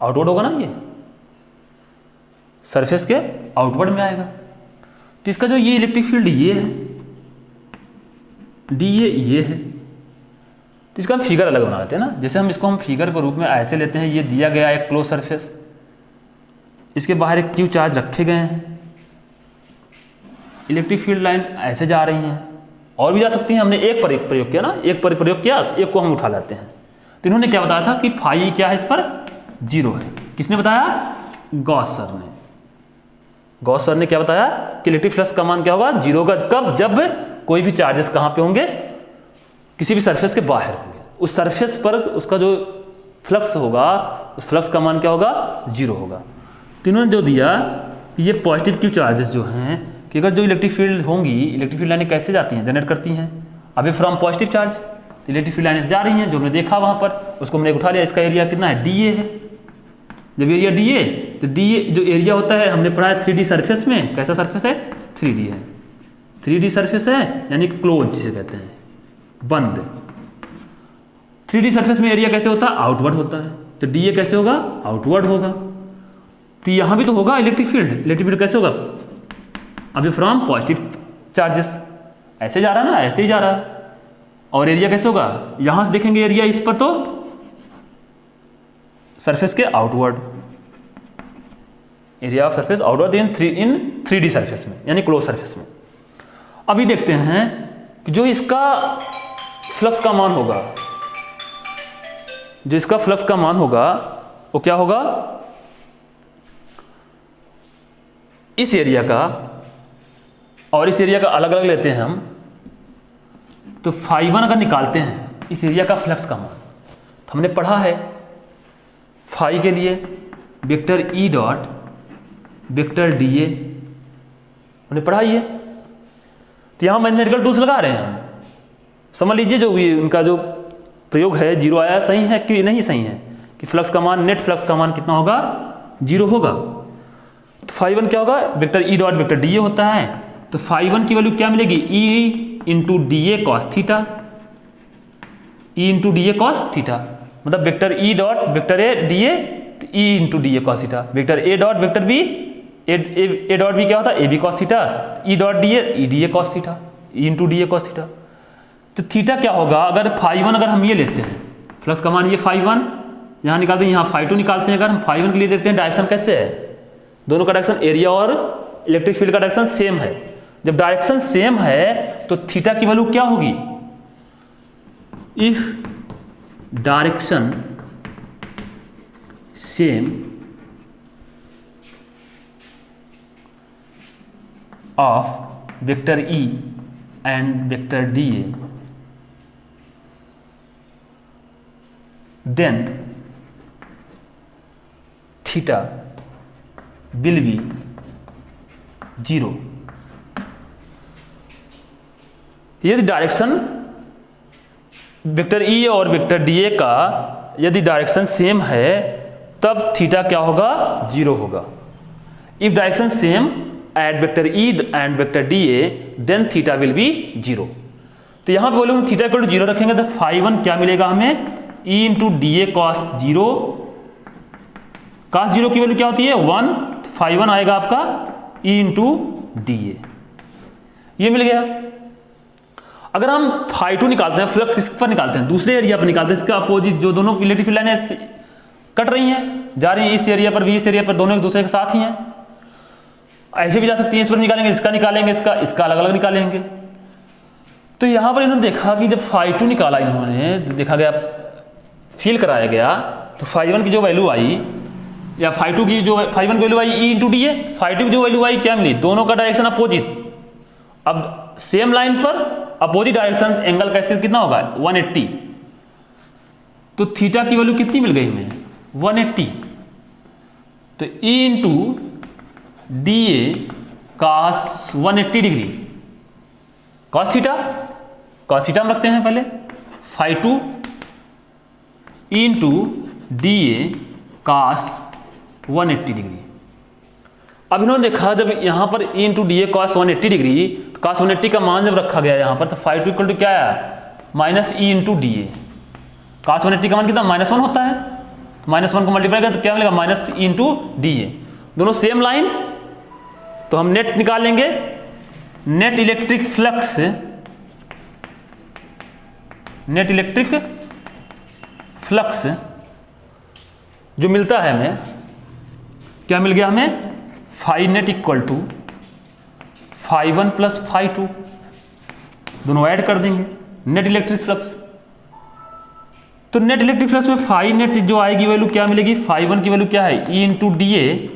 Speaker 1: होगा ना, ये सरफेस के आउटवर्ड में आएगा। तो इसका जो ये इलेक्ट्रिक फील्ड ये है, डी ये है, तो इसका हम फिगर अलग बना लेते हैं ना। जैसे हम फिगर के रूप में ऐसे लेते हैं, ये दिया गया एक क्लोज सरफेस, इसके बाहर एक क्यू चार्ज रखे गए हैं, इलेक्ट्रिक फील्ड लाइन ऐसे जा रही हैं, और भी जा सकती हैं। हमने एक पर प्रयोग किया ना, एक पर प्रयोग किया, एक को हम उठा लेते हैं। तो इन्होंने क्या बताया था कि फाई क्या है? इस पर 0 है। किसने बताया? गॉस सर ने। गॉस सर ने क्या बताया कि इलेक्ट्रिक फ्लक्स का मान क्या होगा? 0 होगा। कब? जब कोई भी चार्जेस कहाँ पे होंगे? किसी भी सरफेस के बाहर होंगे। उस सरफेस पर उसका जो फ्लक्स होगा, उस फ्लक्स का मान क्या होगा? 0 होगा। तो इन्होंने जो दिया, ये पॉजिटिव क्यू चार्जेस जो हैं, कि अगर जो इलेक्ट्रिक फील्ड होंगी, इलेक्ट्रिक फील्ड लाइनें कैसे जाती हैं? जनरेट करती हैं अभी from positive charge. Electric field लाइनें जा रही हैं, जो हमने देखा वहाँ पर, उसको हमने उठा लिया। इसका एरिया कितना है? डी ए है। जब एरिया डी ए, तो डी ए जो एरिया होता है, हमने पढ़ा है 3D सरफेस में। कैसा सरफेस है? 3D है। 3D सरफेस है, यानी क्लोज जिसे कहते हैं, बंद। 3D सरफेस में एरिया कैसे होता है? आउटवर्ड होता है। तो डी ए कैसे होगा? आउटवर्ड होगा। तो यहाँ भी तो होगा इलेक्ट्रिक फील्ड। इलेक्ट्रिक फील्ड कैसे होगा? अभी फ्रॉम पॉजिटिव चार्जेस, ऐसे जा रहा है ना, ऐसे ही जा रहा है। और एरिया कैसे होगा? यहां से देखेंगे एरिया इस पर, तो सरफेस के outward, area of surface outward in 3D surface में, यानी क्लोज सरफेस में। अभी देखते हैं कि जो इसका फ्लक्स का मान होगा, जो इसका फ्लक्स का मान होगा वो क्या होगा? इस एरिया का और इस एरिया का अलग अलग लेते हैं हम, तो φ1 अगर निकालते हैं इस एरिया का फ्लक्स का मान, तो हमने पढ़ा है फाई के लिए vector E dot vector D A, हमने पढ़ा ही है। तो यहाँ मैथमेटिकल टूल्स लगा रहे हैं हम। समझ लीजिए जो इनका जो प्रयोग है 0 आया, सही है कि नहीं सही है, कि फ्लक्स का मान, नेट फ्लक्स का मान कितना होगा? जीरो होगा। तो फाई वन क्या होगा, vector E dot vector D A होता है, तो फाई वन की वैल्यू क्या मिलेगी, E into D A cos theta, E into D A cos theta, मतलब vector E dot vector A D A, E into D A cos theta, vector A dot vector B, A dot B क्या होता है, A B cos theta, E dot D A, E D A cos theta, E into D A cos theta. तो theta क्या होगा, अगर phi one अगर हम ये लेते हैं, प्लस का मान ये फाई वन यहाँ निकालते हैं, यहाँ फाई टू निकालते हैं, अगर हम फाई वन के लिए देखते हैं डायरेक्शन कैसे है, दोनों का डायरेक्शन एरिया और इलेक्ट्रिक फील्ड का डायरेक्शन सेम है। जब डायरेक्शन सेम है तो थीटा की वैल्यू क्या होगी, if direction same of vector E and vector D A, then theta will be 0। यदि डायरेक्शन वेक्टर ई और वेक्टर डी ए का यदि डायरेक्शन सेम है तब थीटा क्या होगा, 0 होगा। If direction same at vector E and vector D A then theta will be 0। तो यहां पे बोले हम थीटा इक्वल टू 0 रखेंगे तो फाई वन क्या मिलेगा हमें, ई into D A cos 0, cos 0 की वैल्यू क्या होती है 1, फाई वन आएगा आपका ई इंटू डी ए, ये मिल गया। अगर हम फाई टू निकालते हैं, फ्लक्स किस पर निकालते हैं, दूसरे एरिया पर निकालते हैं, इसके अपोजिट जो दोनों इलेक्ट्रिक फील्ड लाइनें कट रही हैं, जा रही है इस एरिया पर भी, इस एरिया पर, दोनों एक दूसरे के साथ ही हैं। ऐसे भी जा सकती है, इस पर निकालेंगे, इसका निकालेंगे, इसका अलग अलग निकालेंगे। तो यहां पर इन्होंने देखा कि जब फाई टू निकाला इन्होंने, देखा गया फील कराया गया, तो फाई वन की जो वैल्यू आई या फाई टू की जो फाई वन की वैल्यू आई E into D A, phi two की जो वैल्यू आई क्या मिली, दोनों का डायरेक्शन अपोजिट। अब सेम लाइन पर अपोजिट डायरेक्शन एंगल कैसे कितना होगा 180, तो थीटा की वैल्यू कितनी मिल गई हमें 180। तो E into D A cos 180 degree, cos theta हम रखते हैं पहले, phi two E into D A cos 180 degree. अब इन्होंने देखा जब यहां पर E into D A cos 180 degree, तो कॉस 180 का मान जब रखा गया यहां पर, तो फाई टू इक्वल टू क्या है minus E into D A. Cos 180 का मान कितना -1 होता है, -1 को मल्टीप्लाई करें तो क्या मिलेगा minus E into D A, दोनों सेम लाइन। तो हम नेट निकाल लेंगे, net electric flux, net electric flux जो मिलता है हमें, क्या मिल गया हमें, phi net equal to phi one plus phi two, दोनों ऐड कर देंगे, नेट इलेक्ट्रिक फ्लक्स। तो नेट इलेक्ट्रिक फ्लक्स में फाई नेट जो आएगी वैल्यू क्या मिलेगी, फाई वन की वैल्यू क्या है E into D A,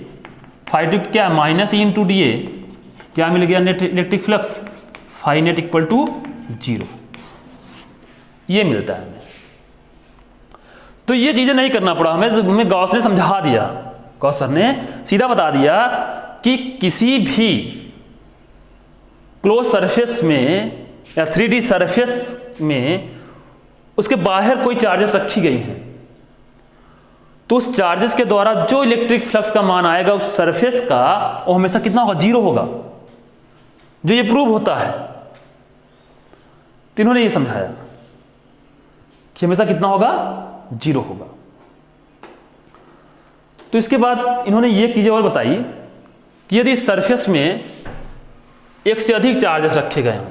Speaker 1: phi two क्या है minus E into D A, क्या मिल गया net electric flux, phi net equal to 0, ये मिलता है हमें। तो ये चीजें नहीं करना पड़ा हमें गॉस ने समझा दिया, गॉस सर ने सीधा बता दिया कि किसी भी क्लोज सरफेस में या 3D सरफेस में उसके बाहर कोई चार्जेस रखी गई हैं, तो उस चार्जेस के द्वारा जो इलेक्ट्रिक फ्लक्स का मान आएगा उस सरफेस का, वो हमेशा कितना होगा 0 होगा, जो ये प्रूव होता है। तो इन्होंने ये समझाया कि हमेशा कितना होगा 0 होगा। तो इसके बाद इन्होंने ये चीजें और बताई कि यदि सरफेस में एक से अधिक चार्जेस रखे गए हों,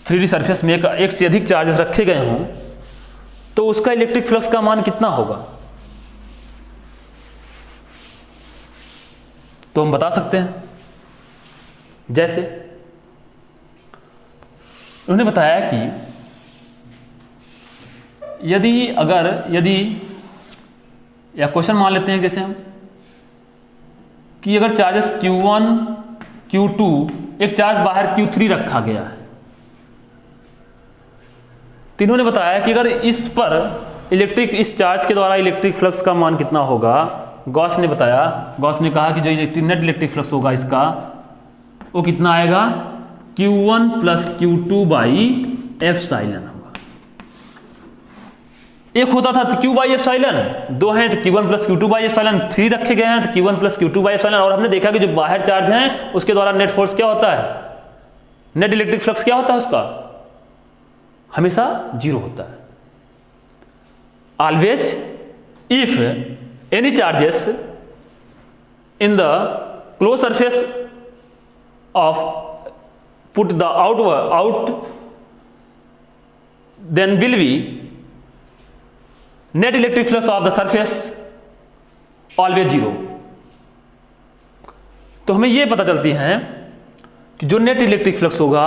Speaker 1: 3D सरफेस में एक से अधिक चार्जेस रखे गए हों, तो उसका इलेक्ट्रिक फ्लक्स का मान कितना होगा, तो हम बता सकते हैं। जैसे उन्होंने बताया कि यदि या क्वेश्चन मान लेते हैं जैसे हम कि अगर चार्जेस Q1 Q2, एक चार्ज बाहर Q3 रखा गया है, तो इन्होंने बताया कि अगर इस पर इस चार्ज के द्वारा इलेक्ट्रिक फ्लक्स का मान कितना होगा, गॉस ने बताया, गॉस ने कहा कि जो नेट इलेक्ट्रिक फ्लक्स होगा इसका वो कितना आएगा Q1 plus Q2 by epsilon होगा। एक होता था क्यू बाई एप्सिलॉन, दो हैं तो Q1 plus Q2 by epsilon, 3 रखे गए हैं तो Q1 plus Q2 by epsilon. और हमने देखा कि जो बाहर चार्ज हैं उसके द्वारा नेट फोर्स क्या होता है, नेट इलेक्ट्रिक फ्लक्स क्या होता है उसका, हमेशा 0 होता है। Always if any charges in the close surface of put the out then will be net electric flux of the surface always 0। तो हमें यह पता चलती है कि जो नेट इलेक्ट्रिक फ्लक्स होगा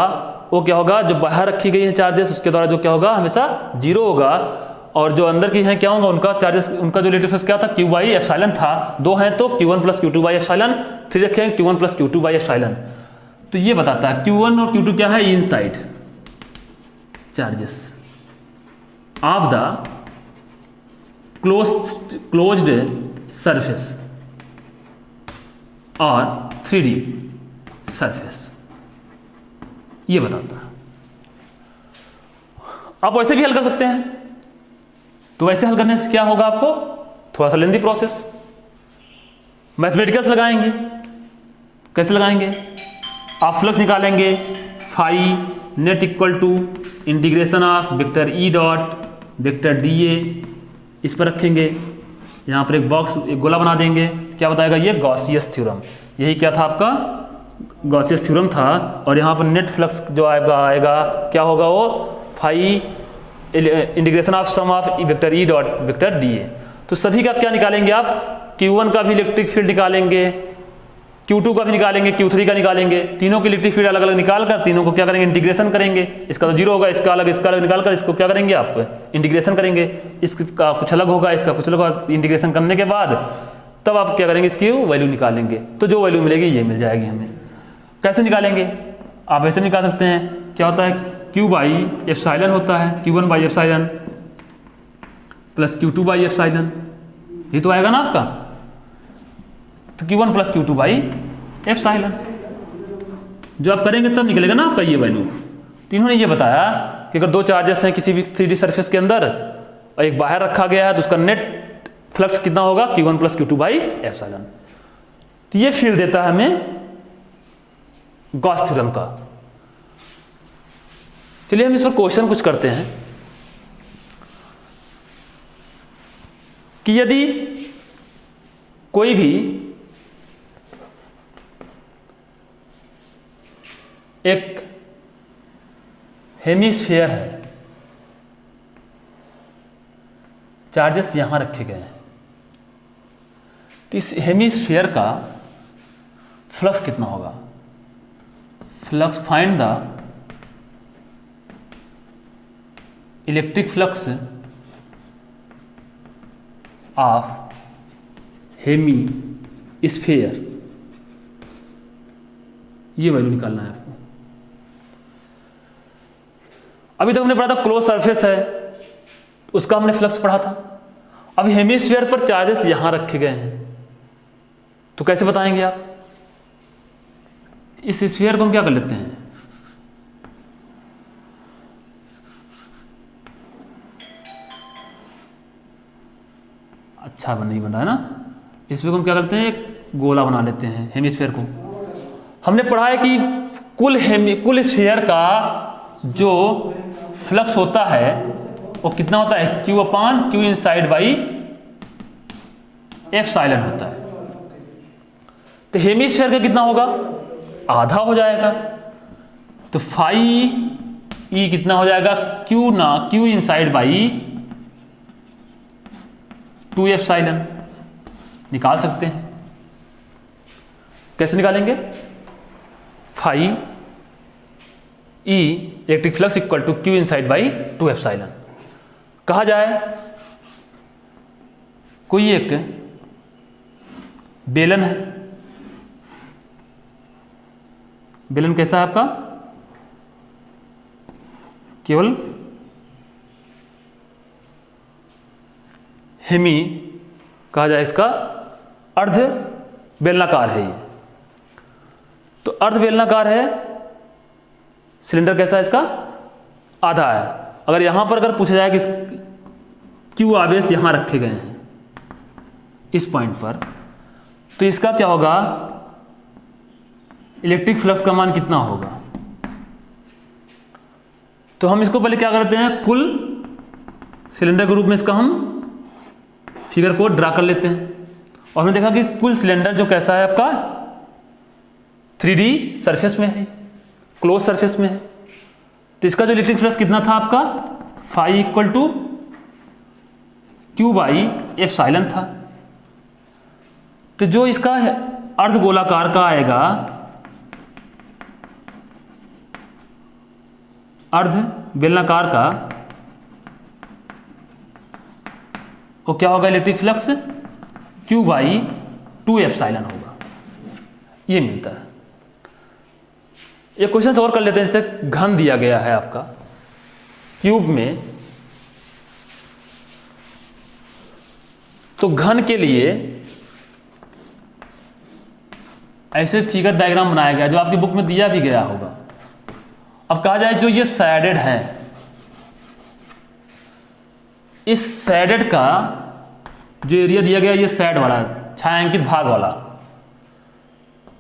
Speaker 1: वो क्या होगा, जो बाहर रखी गई है चार्जेस उसके द्वारा जो क्या होगा हमेशा 0 होगा, और जो अंदर की हैं क्या होगा उनका चार्जेस, उनका जो इलेक्ट्रिक फ्लक्स क्या था, Q बाई एप्सिलॉन था। दो हैं तो Q1 plus Q2 by epsilon, 3 रखे हैं Q1 plus Q2 by epsilon. तो ये बताता है Q1 और Q2 क्या है, inside charges of the closed surface और 3D surface, ये बताता है। आप वैसे भी हल कर सकते हैं, तो वैसे हल करने से क्या होगा, आपको थोड़ा सा लेंथी प्रोसेस, मैथमेटिकल्स लगाएंगे। कैसे लगाएंगे, आप फ्लक्स निकालेंगे, phi net equal to integration of vector E dot vector D A, इस पर रखेंगे, यहाँ पर एक बॉक्स, एक गोला बना देंगे, क्या बताएगा ये गॉसियस थ्योरम। यही क्या था आपका, गॉसियस थ्योरम था। और यहाँ पर नेट फ्लक्स जो आएगा क्या होगा, वो phi integration of sum of vector E dot vector D A. तो सभी का क्या निकालेंगे आप, Q1 का भी इलेक्ट्रिक फील्ड निकालेंगे, Q2 का भी निकालेंगे, Q3 का निकालेंगे, तीनों की इलेक्ट्रिक फील्ड अलग अलग निकाल कर तीनों को क्या करेंगे, इंटीग्रेशन करेंगे। इसका तो 0 होगा, इसका अलग निकाल कर इसको क्या करेंगे आप, इंटीग्रेशन करेंगे। इसका कुछ अलग होगा, इसका कुछ अलग होगा। इंटीग्रेशन करने के बाद तब आप क्या करेंगे, इसकी वैल्यू निकालेंगे। तो जो वैल्यू मिलेगी ये मिल जाएगी हमें। कैसे निकालेंगे, आप ऐसे निकाल सकते हैं, क्या होता है, Q बाई एप्सिलॉन होता है, Q1 by epsilon plus Q2 by epsilon, ये तो आएगा ना आपका। तो Q1 plus Q2 by epsilon जो आप करेंगे तब निकलेगा ना आपका ये वैल्यू। तो इन्होंने ये बताया कि अगर दो चार्जेस हैं किसी भी 3D सरफेस के अंदर और एक बाहर रखा गया है तो उसका नेट फ्लक्स कितना होगा, Q1 plus Q2 by epsilon. तो ये फील्ड देता है हमें गॉस थ्योरम का। चलिए हम इस पर क्वेश्चन कुछ करते हैं कि यदि कोई भी एक हेमिस्फीयर है, चार्जेस यहां रखे गए हैं, तो इस हेमिस्फीयर का फ्लक्स कितना होगा, flux find the electric flux of hemisphere, ये वैल्यू निकालना है आपको। अभी तक हमने पढ़ा था क्लोज सरफेस है, उसका हमने फ्लक्स पढ़ा था। अब हेमिस्फीयर पर चार्जेस यहां रखे गए हैं, तो कैसे बताएंगे आप। इस स्फीयर को हम क्या कर लेते हैं, अच्छा नहीं बना है ना, इसमें हम क्या करते हैं, एक गोला बना लेते हैं हेमिस्फीयर को। हमने पढ़ा है कि कुल स्फीयर का जो फ्लक्स होता है वो कितना होता है, Q upon Q inside by epsilon होता है। तो हेमिस्फीयर का कितना होगा, आधा हो जाएगा। तो फाई ई कितना हो जाएगा, Q इनसाइड बाई 2 एप्सिलॉन निकाल सकते हैं। कैसे निकालेंगे, phi E electric flux equal to Q inside by 2 epsilon. कहा जाए कोई एक बेलन है, बेलन कैसा है आपका, केवल हेमी कहा जाए, इसका अर्ध बेलनाकार है ये। तो अर्ध बेलनाकार है, सिलेंडर कैसा है, इसका आधा है। अगर यहां पर अगर पूछा जाए कि क्यू आवेश यहाँ रखे गए हैं इस पॉइंट पर, तो इसका क्या होगा, इलेक्ट्रिक फ्लक्स का मान कितना होगा। तो हम इसको पहले क्या करते हैं, कुल सिलेंडर के रूप में इसका हम फिगर को ड्रा कर लेते हैं। और हमने देखा कि कुल सिलेंडर जो कैसा है आपका 3D सरफेस में है, क्लोज सरफेस में है। तो इसका जो इलेक्ट्रिक फ्लक्स कितना था आपका, phi equal to q by epsilon था। तो जो इसका अर्ध गोलाकार का आएगा, अर्ध बेलनाकार का, वो क्या होगा, electric flux Q by 2 epsilon होगा, ये मिलता है। एक क्वेश्चन और कर लेते हैं। जैसे घन दिया गया है आपका क्यूब में, तो घन के लिए ऐसे फिगर डायग्राम बनाया गया जो आपकी बुक में दिया भी गया होगा। अब कहा जाए जो ये सैडेड है, इस सैडेड का जो एरिया दिया गया, ये सैड वाला छायांकित भाग वाला,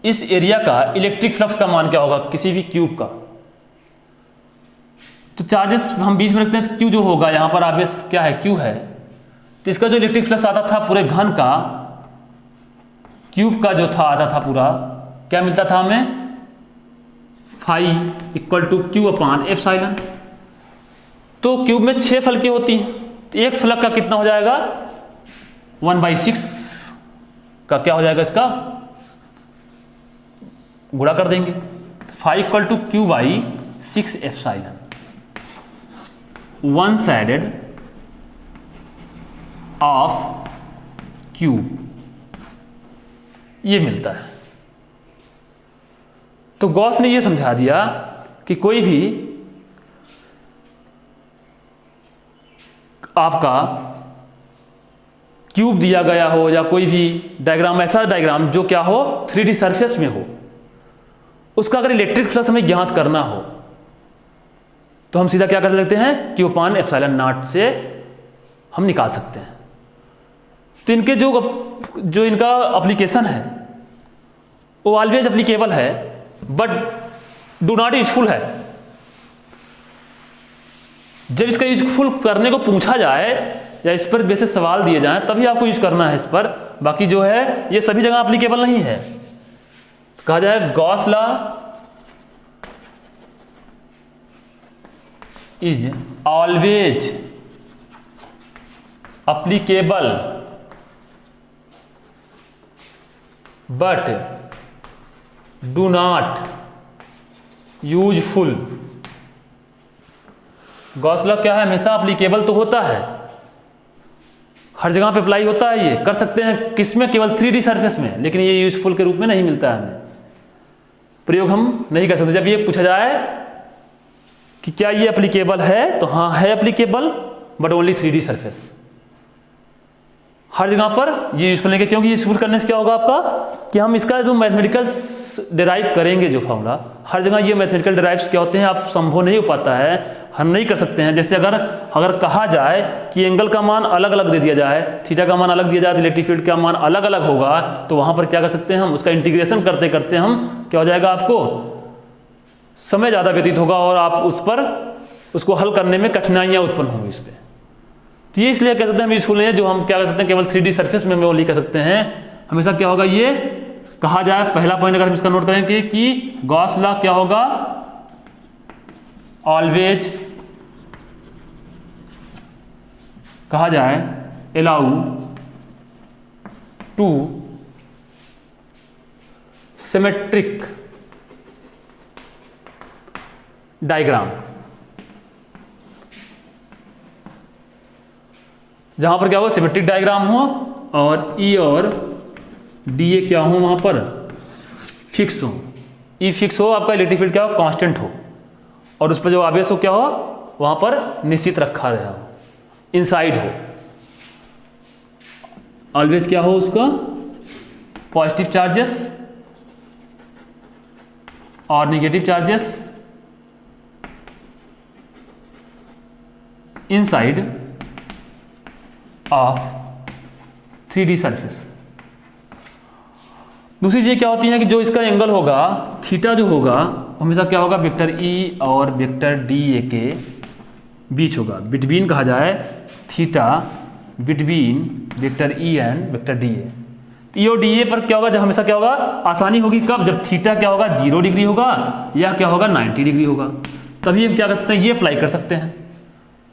Speaker 1: इस एरिया का इलेक्ट्रिक फ्लक्स का मान क्या होगा किसी भी क्यूब का। तो चार्जेस हम बीच में रखते हैं, क्यू जो होगा यहाँ पर आवेश क्या है, क्यू है। तो इसका जो इलेक्ट्रिक फ्लक्स आता था पूरे घन का, क्यूब का जो था आता था पूरा, क्या मिलता था हमें, phi equal to q upon epsilon. तो क्यूब में 6 फलकें होती हैं, तो एक फलक का कितना हो जाएगा, 1/6 का क्या हो जाएगा, इसका गुणा कर देंगे। Phi equal to q by 6 epsilon. One sided of cube, ये मिलता है। तो गॉस ने ये समझा दिया कि कोई भी आपका क्यूब दिया गया हो या कोई भी डायग्राम, ऐसा डायग्राम जो क्या हो 3D सरफेस में हो, उसका अगर इलेक्ट्रिक फ्लक्स हमें ज्ञात करना हो तो हम सीधा क्या कर लेते हैं, क्यू अपान एप्सिलॉन नॉट से हम निकाल सकते हैं। तो इनके जो इनका एप्लीकेशन है वो ऑलवेज एप्लीकेबल है, बट डू नॉट यूजफुल है। जब इसका यूजफुल करने को पूछा जाए या इस पर बेसिस सवाल दिए जाएं तभी आपको यूज करना है इस पर, बाकी जो है ये सभी जगह एप्लीकेबल नहीं है। कहा जाए Gauss law is always applicable but do not useful. Gauss law क्या है, हमेशा एप्लीकेबल तो होता है, हर जगह पे अप्लाई होता है, ये कर सकते हैं किसमें, केवल 3D सरफेस में, लेकिन ये यूजफुल के रूप में नहीं मिलता है, हमें प्रयोग हम नहीं कर सकते। जब ये पूछा जाए कि क्या ये एप्लीकेबल है, तो हाँ है applicable, but only 3D surface. हर जगह पर ये यूजफुल नहीं है, क्योंकि यूजफुल करने से क्या होगा आपका कि हम इसका जो मैथमेटिकल डिराइव करेंगे जो फॉर्मूला, हर जगह ये मैथमेटिकल डिराइव्स क्या होते हैं, आप संभव नहीं हो पाता है, हम नहीं कर सकते हैं। जैसे अगर कहा जाए कि एंगल का मान अलग अलग दे दिया जाए, थीटा का मान अलग दिया जाए, तो इलेक्ट्रिक फील्ड का मान अलग अलग होगा, तो वहां पर क्या कर सकते हैं हम, उसका इंटीग्रेशन करते करते हम क्या हो जाएगा, आपको समय ज़्यादा व्यतीत होगा और आप उस पर उसको हल करने में कठिनाइयाँ उत्पन्न होंगी इस पर। तो ये इसलिए कह सकते हैं हम यूजफुल नहीं है, जो हम क्या कर सकते हैं केवल 3D सरफेस में ओनली कर सकते हैं। हमेशा क्या होगा, ये कहा जाए, पहला पॉइंट अगर हम इसका नोट करेंगे कि गॉस लॉ क्या होगा, ऑलवेज कहा जाए अलाउ टू सिमेट्रिक डायग्राम, जहां पर क्या हो, सिमेट्रिक डायग्राम हो और ई और डी ए क्या हो, वहां पर फिक्स हो, ई फिक्स हो, आपका इलेक्ट्रिक फील्ड क्या हो, कांस्टेंट हो, और उस पर जो आवेश हो क्या हो, वहां पर निश्चित रखा रहा हो, इनसाइड हो। ऑलवेज क्या हो उसका, पॉजिटिव चार्जेस और negative charges inside of 3D surface. दूसरी चीज़ क्या होती है कि जो इसका एंगल होगा थीटा जो होगा हमेशा क्या होगा वेक्टर ई और वेक्टर डी ए के बीच होगा। बिटवीन कहा जाए theta between vector E and vector D A. तो ई और डी ए पर क्या होगा, जब हमेशा क्या होगा आसानी होगी कब, जब थीटा क्या होगा 0 डिग्री होगा या क्या होगा 90 डिग्री होगा, तभी हम क्या कर सकते हैं ये अप्लाई कर सकते हैं।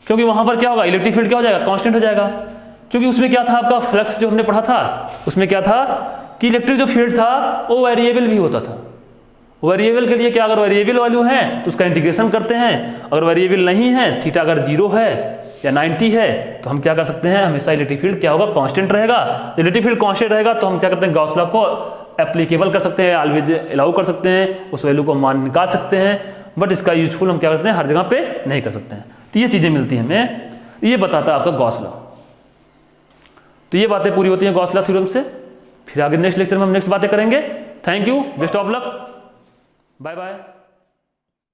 Speaker 1: क्योंकि वहां पर क्या होगा इलेक्ट्रिक फील्ड क्या हो जाएगा कांस्टेंट हो जाएगा। क्योंकि उसमें क्या था आपका फ्लक्स जो हमने पढ़ा था उसमें क्या था कि इलेक्ट्रिक जो फील्ड था वो वेरिएबल भी होता था। वेरिएबल के लिए क्या, अगर वेरिएबल वैल्यू है तो उसका इंटीग्रेशन करते हैं, अगर वेरिएबल नहीं है थीटा अगर 0 है या 90 है तो हम क्या कर सकते हैं हमेशा इलेक्ट्रिक फील्ड क्या होगा कांस्टेंट रहेगा। इलेक्ट्रिक फील्ड कांस्टेंट रहेगा तो हम क्या करते हैं गॉस लॉ को एप्लीकेबल कर सकते हैं, ऑलवेज अलाउ कर सकते हैं, उस वैल्यू को मान निकाल सकते हैं। बट इसका यूजफुल हम क्या करते हैं हर जगह पे नहीं कर सकते हैं। तो ये चीज़ें मिलती हैं हमें, ये बताता है आपका गॉस लॉ। तो ये बातें पूरी होती हैं गॉस लॉ थ्योरम से। फिर आगे नेक्स्ट लेक्चर में हम नेक्स्ट बातें करेंगे। Thank you, best of luck, bye bye.